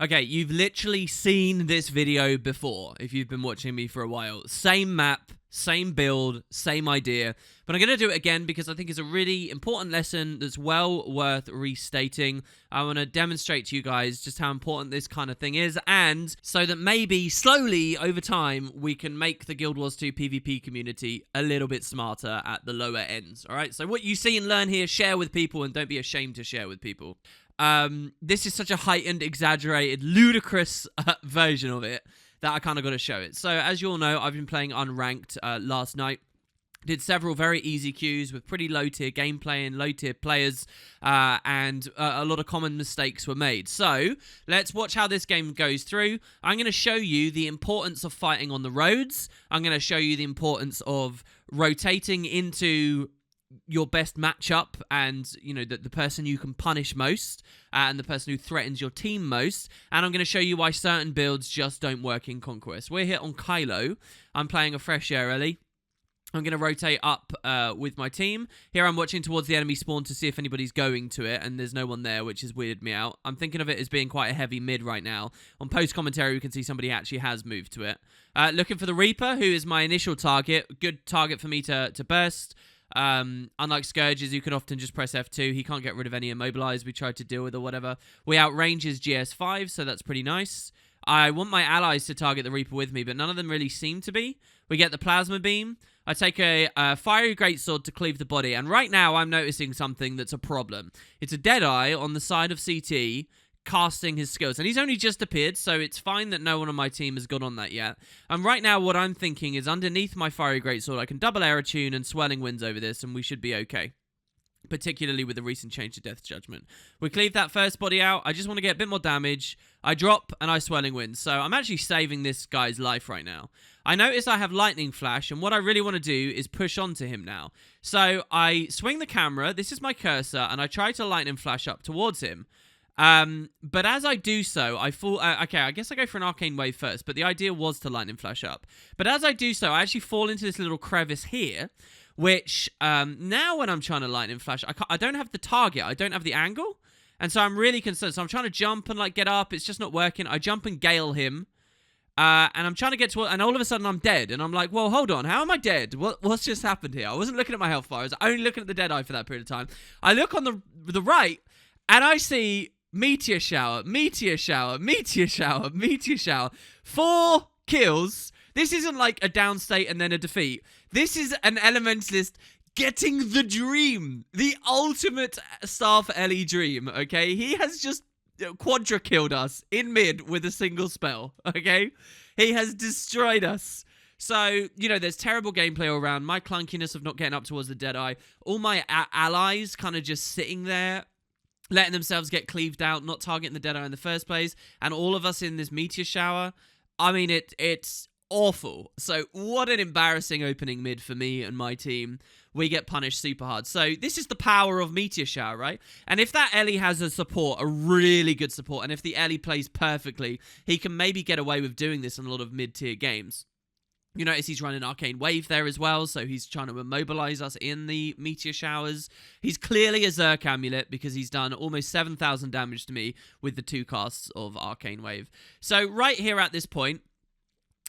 Okay, you've literally seen this video before if you've been watching me for a while. Same map, same build, same idea. But I'm going to do it again because I think it's a really important lesson that's well worth restating. I want to demonstrate to you guys just how important this kind of thing is, and so that maybe slowly over time we can make the Guild Wars 2 PvP community a little bit smarter at the lower ends. All right, so what you see and learn here, share with people, and don't be ashamed to share with people. This is such a heightened, exaggerated, ludicrous version of it that I kind of got to show it. So, as you all know, I've been playing unranked last night. Did several very easy queues with pretty low-tier gameplay and low-tier players, and a lot of common mistakes were made. So, let's watch how this game goes through. I'm going to show you the importance of fighting on the roads. I'm going to show you the importance of rotating into your best matchup and, you know, the person you can punish most and the person who threatens your team most. And I'm going to show you why certain builds just don't work in Conquest. We're here on Kylo. I'm playing a fresh air Ellie. I'm going to rotate up with my team. Here I'm watching towards the enemy spawn to see if anybody's going to it, and there's no one there, which has weirded me out. I'm thinking of it as being quite a heavy mid right now. On post-commentary, we can see somebody actually has moved to it. Looking for the Reaper, who is my initial target. Good target for me to burst. Unlike Scourges, you can often just press F2. He can't get rid of any immobilize we tried to deal with or whatever. We outrange his GS5, so that's pretty nice. I want my allies to target the Reaper with me, but none of them really seem to be. We get the Plasma Beam. I take a Fiery Greatsword to cleave the body, and right now I'm noticing something that's a problem. It's a Deadeye on the side of CT, casting his skills, and he's only just appeared, so it's fine that no one on my team has got on that yet. And right now what I'm thinking is underneath my Fiery Greatsword I can double Air Attune and Swelling Winds over this, and we should be okay, particularly with the recent change to Death Judgment. We cleave that first body out. I just want to get a bit more damage. I drop and I Swelling Winds, so I'm actually saving this guy's life right now. I notice I have Lightning Flash, and what I really want to do is push onto him now. So I swing the camera, this is my cursor, and I try to Lightning Flash up towards him. But as I do so, I fall... okay, I guess I go for an Arcane Wave first, but the idea was to Lightning Flash up. But as I do so, I actually fall into this little crevice here, which now when I'm trying to Lightning Flash, I don't have the target, I don't have the angle, and so I'm really concerned. So I'm trying to jump and like get up, it's just not working. I jump and gale him, and I'm trying to get to... and all of a sudden I'm dead, and I'm like, well, hold on, how am I dead? What's just happened here? I wasn't looking at my health bar, I was only looking at the Deadeye for that period of time. I look on the right, and I see... Meteor shower, meteor shower, meteor shower, meteor shower. 4 kills. This isn't like a down state and then a defeat. This is an Elementalist getting the dream. The ultimate Staff Ellie dream, okay? He has just quadra killed us in mid with a single spell, okay? He has destroyed us. So, you know, there's terrible gameplay all around. My clunkiness of not getting up towards the Deadeye. All my allies kind of just sitting there, letting themselves get cleaved out, not targeting the Deadeye in the first place, and all of us in this meteor shower. I mean, it's awful. So what an embarrassing opening mid for me and my team. We get punished super hard. So this is the power of meteor shower, right? And if that Ellie has a support, a really good support, and if the Ellie plays perfectly, he can maybe get away with doing this in a lot of mid-tier games. You notice he's running Arcane Wave there as well, so he's trying to immobilize us in the Meteor Showers. He's clearly a Zerk Amulet because he's done almost 7,000 damage to me with the 2 casts of Arcane Wave. So right here at this point,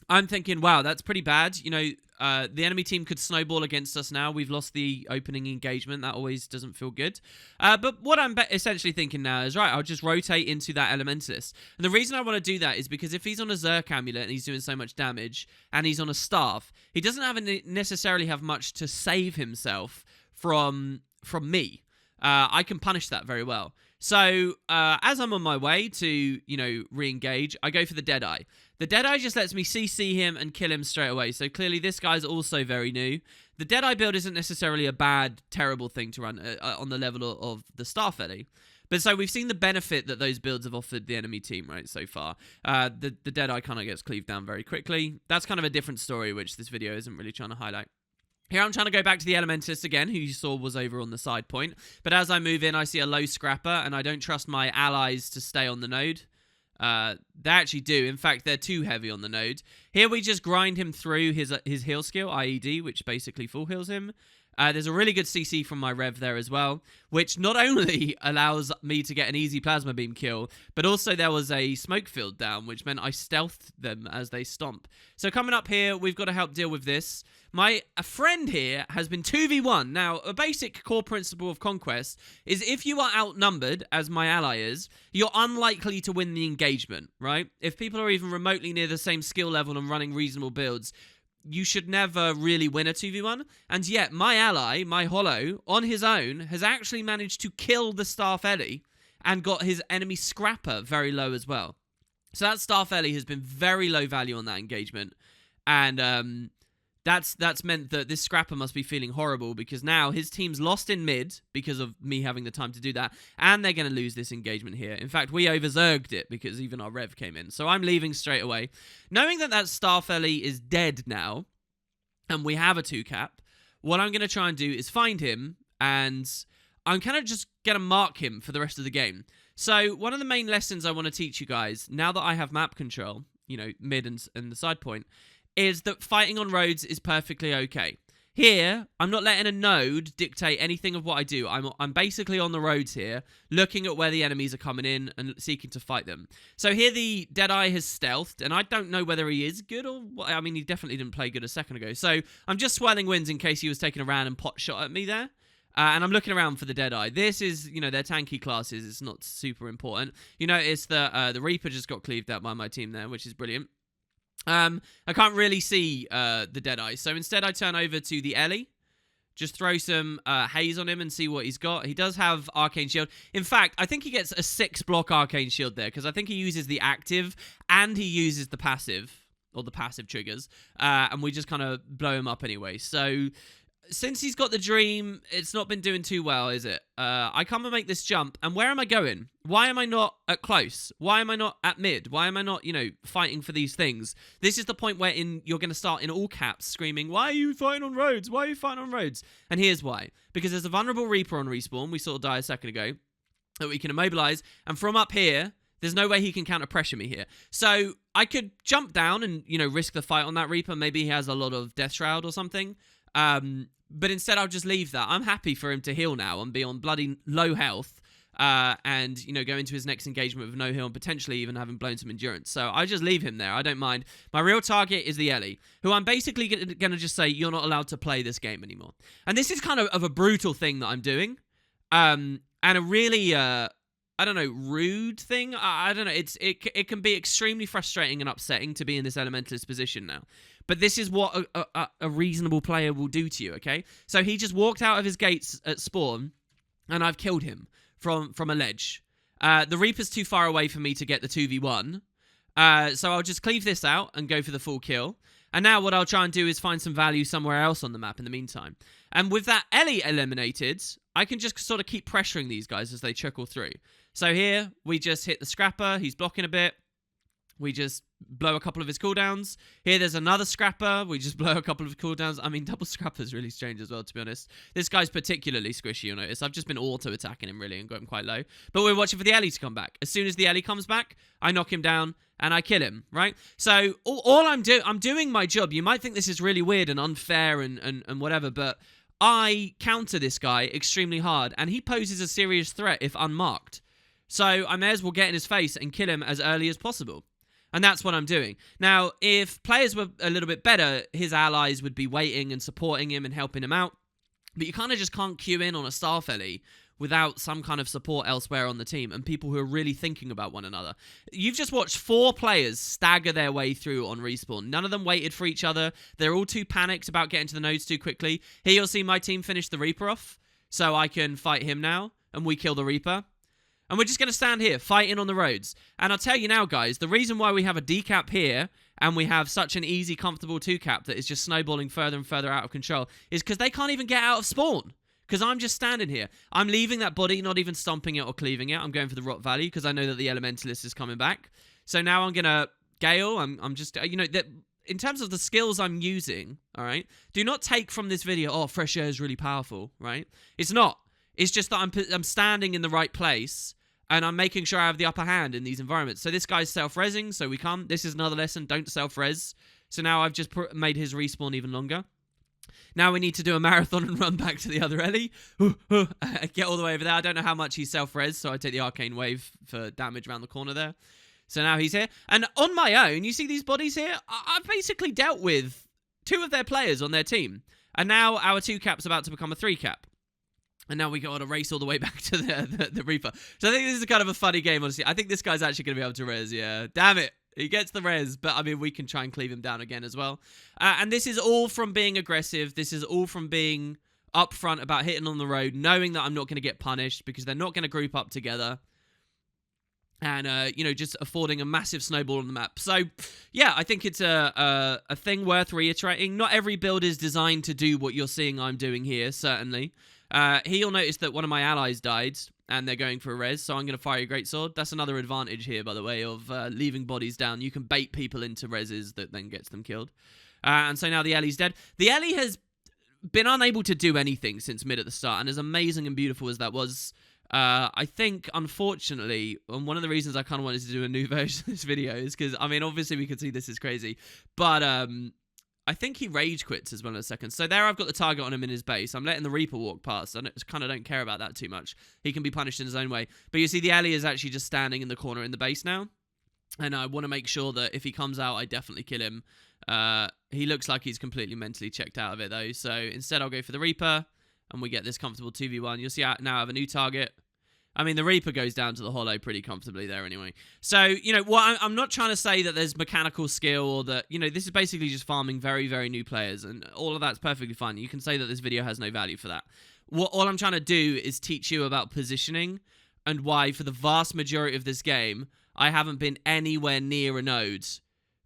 I'm thinking, wow, that's pretty bad. You know, the enemy team could snowball against us now. We've lost the opening engagement. That always doesn't feel good. But what I'm essentially thinking now is, right, I'll just rotate into that Elementalist. And the reason I want to do that is because if he's on a Zerk Amulet and he's doing so much damage, and he's on a Staff, he doesn't necessarily have much to save himself from me. I can punish that very well. So, as I'm on my way to, you know, re-engage, I go for the Deadeye. The Deadeye just lets me CC him and kill him straight away, so clearly this guy's also very new. The Deadeye build isn't necessarily a bad, terrible thing to run on the level of the Staff Ellie. But so we've seen the benefit that those builds have offered the enemy team, right, so far. The Deadeye kind of gets cleaved down very quickly. That's kind of a different story, which this video isn't really trying to highlight. Here I'm trying to go back to the Elementalist again, who you saw was over on the side point. But as I move in, I see a low Scrapper, and I don't trust my allies to stay on the node. They actually do. In fact, they're too heavy on the node. Here we just grind him through his heal skill, IED, which basically full heals him. There's a really good CC from my Rev there as well, which not only allows me to get an easy plasma beam kill, but also there was a smoke field down, which meant I stealthed them as they stomp. So coming up here, we've got to help deal with this. A friend here has been 2v1. Now, a basic core principle of Conquest is if you are outnumbered, as my ally is, you're unlikely to win the engagement, right? If people are even remotely near the same skill level and running reasonable builds, you should never really win a 2v1. And yet, my ally, my Hollow, on his own, has actually managed to kill the Staff Ellie and got his enemy Scrapper very low as well. So that Staff Ellie has been very low value on that engagement. And that's meant that this Scrapper must be feeling horrible because now his team's lost in mid because of me having the time to do that, and they're going to lose this engagement here. In fact, we overzerged it because even our Rev came in. So I'm leaving straight away. Knowing that Staff Ellie is dead now, and we have a 2-cap, what I'm going to try and do is find him, and I'm kind of just going to mark him for the rest of the game. So one of the main lessons I want to teach you guys, now that I have map control, mid and the side point, is that fighting on roads is perfectly okay. Here, I'm not letting a node dictate anything of what I do. I'm basically on the roads here, looking at where the enemies are coming in and seeking to fight them. So here the Deadeye has stealthed, and I don't know whether he is good or... I mean, he definitely didn't play good a second ago. So I'm just swelling winds in case he was taking a random pot shot at me there. And I'm looking around for the Deadeye. This is, their tanky classes. It's not super important. You notice that the Reaper just got cleaved out by my team there, which is brilliant. I can't really see the Deadeye, so instead I turn over to the Ellie, just throw some haze on him and see what he's got. He does have Arcane Shield. In fact, I think he gets a 6-block Arcane Shield there, because I think he uses the active and he uses the passive, or the passive triggers, and we just kind of blow him up anyway. So since he's got the Dream, it's not been doing too well, is it? I come and make this jump, and where am I going? Why am I not at close? Why am I not at mid? Why am I not, fighting for these things? This is the point where you're going to start in all caps screaming, why are you fighting on roads? Why are you fighting on roads? And here's why. Because there's a vulnerable Reaper on respawn, we saw die a second ago, that we can immobilize, and from up here, there's no way he can counter pressure me here. So I could jump down and, risk the fight on that Reaper. Maybe he has a lot of Death Shroud or something. But instead, I'll just leave that. I'm happy for him to heal now and be on bloody low health and, go into his next engagement with no heal and potentially even having blown some endurance. So I just leave him there. I don't mind. My real target is the Ellie, who I'm basically going to just say, you're not allowed to play this game anymore. And this is kind of a brutal thing that I'm doing. And a really, rude thing. I don't know. It can be extremely frustrating and upsetting to be in this Elementalist position now. But this is what a reasonable player will do to you, okay? So he just walked out of his gates at spawn, and I've killed him from a ledge. The Reaper's too far away for me to get the 2v1. So I'll just cleave this out and go for the full kill. And now what I'll try and do is find some value somewhere else on the map in the meantime. And with that Ellie eliminated, I can just sort of keep pressuring these guys as they trickle through. So here, we just hit the Scrapper. He's blocking a bit. We just blow a couple of his cooldowns. Here, there's another Scrapper. We just blow a couple of cooldowns. I mean, double Scrapper's really strange as well, to be honest. This guy's particularly squishy, you'll notice. I've just been auto-attacking him, really, and got him quite low. But we're watching for the Ellie to come back. As soon as the Ellie comes back, I knock him down, and I kill him, right? So, I'm doing my job. You might think this is really weird and unfair and whatever, but I counter this guy extremely hard, and he poses a serious threat if unmarked. So, I may as well get in his face and kill him as early as possible. And that's what I'm doing. Now, if players were a little bit better, his allies would be waiting and supporting him and helping him out. But you kind of just can't queue in on a Staff Ellie without some kind of support elsewhere on the team and people who are really thinking about one another. You've just watched 4 players stagger their way through on respawn. None of them waited for each other. They're all too panicked about getting to the nodes too quickly. Here you'll see my team finish the Reaper off, so I can fight him now, and we kill the Reaper. And we're just going to stand here, fighting on the roads. And I'll tell you now, guys, the reason why we have a decap here and we have such an easy, comfortable 2-cap that is just snowballing further and further out of control is because they can't even get out of spawn. Because I'm just standing here. I'm leaving that body, not even stomping it or cleaving it. I'm going for the Rot Valley because I know that the Elementalist is coming back. So now I'm going to Gale. I'm just, that in terms of the skills I'm using, all right, do not take from this video, oh, Fresh Air is really powerful, right? It's not. It's just that I'm standing in the right place, and I'm making sure I have the upper hand in these environments. So this guy's self-rezzing, so we come. This is another lesson, don't self-res. So now I've just made his respawn even longer. Now we need to do a marathon and run back to the other Ellie. Get all the way over there. I don't know how much he's self-res, so I take the arcane wave for damage around the corner there. So now he's here. And on my own, you see these bodies here? I've basically dealt with 2 of their players on their team. And now our 2-cap's about to become a 3-cap. And now we got to race all the way back to the Reaper. So I think this is kind of a funny game, honestly. I think this guy's actually going to be able to res, yeah. Damn it. He gets the res, but I mean, we can try and cleave him down again as well. And this is all from being aggressive. This is all from being upfront about hitting on the road, knowing that I'm not going to get punished because they're not going to group up together. And, you know, just affording a massive snowball on the map. So, yeah, I think it's a thing worth reiterating. Not every build is designed to do what you're seeing I'm doing here, certainly. He'll notice that one of my allies died, and they're going for a res, so I'm going to fire a greatsword. That's another advantage here, by the way, of leaving bodies down. You can bait people into reses that then gets them killed. And so now the Ellie's dead. The Ellie has been unable to do anything since mid at the start, and as amazing and beautiful as that was, I think, unfortunately, and one of the reasons I kind of wanted to do a new version of this video is because, I mean, obviously we could see this is crazy, but I think he rage quits as well in a second. So there I've got the target on him in his base. I'm letting the Reaper walk past. I kind of don't care about that too much. He can be punished in his own way. But you see the Ellie is actually just standing in the corner in the base now. And I want to make sure that if he comes out, I definitely kill him. He looks like he's completely mentally checked out of it, though. So instead, I'll go for the Reaper, and we get this comfortable 2v1. You'll see now I have a new target. I mean, the Reaper goes down to the hollow pretty comfortably there anyway. So, you know, I'm not trying to say that there's mechanical skill or that, you know, this is basically just farming very, very new players, and all of that's perfectly fine. You can say that this video has no value for that. All I'm trying to do is teach you about positioning and why, for the vast majority of this game, I haven't been anywhere near a node.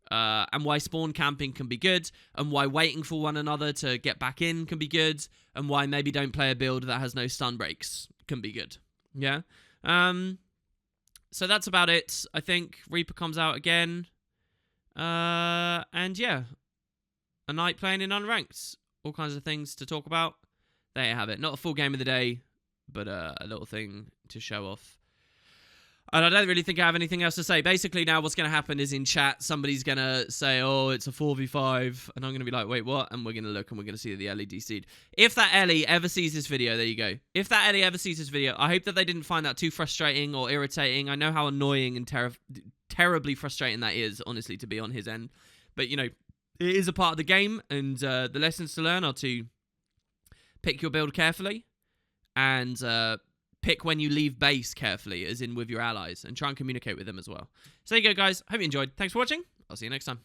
And why spawn camping can be good, and why waiting for one another to get back in can be good, and why maybe don't play a build that has no stun breaks can be good. Yeah. So that's about it. I think Reaper comes out again. And yeah. A night playing in unranked. All kinds of things to talk about. There you have it. Not a full game of the day, but a little thing to show off. And I don't really think I have anything else to say. Basically, now what's going to happen is in chat, somebody's going to say, oh, it's a 4v5. And I'm going to be like, wait, what? And we're going to look and we're going to see the Ellie DC'd. If that Ellie ever sees this video, there you go. If that Ellie ever sees this video, I hope that they didn't find that too frustrating or irritating. I know how annoying and terribly frustrating that is, honestly, to be on his end. But, you know, it is a part of the game. And the lessons to learn are to pick your build carefully. And pick when you leave base carefully, as in with your allies, and try and communicate with them as well. So there you go, guys. Hope you enjoyed. Thanks for watching. I'll see you next time.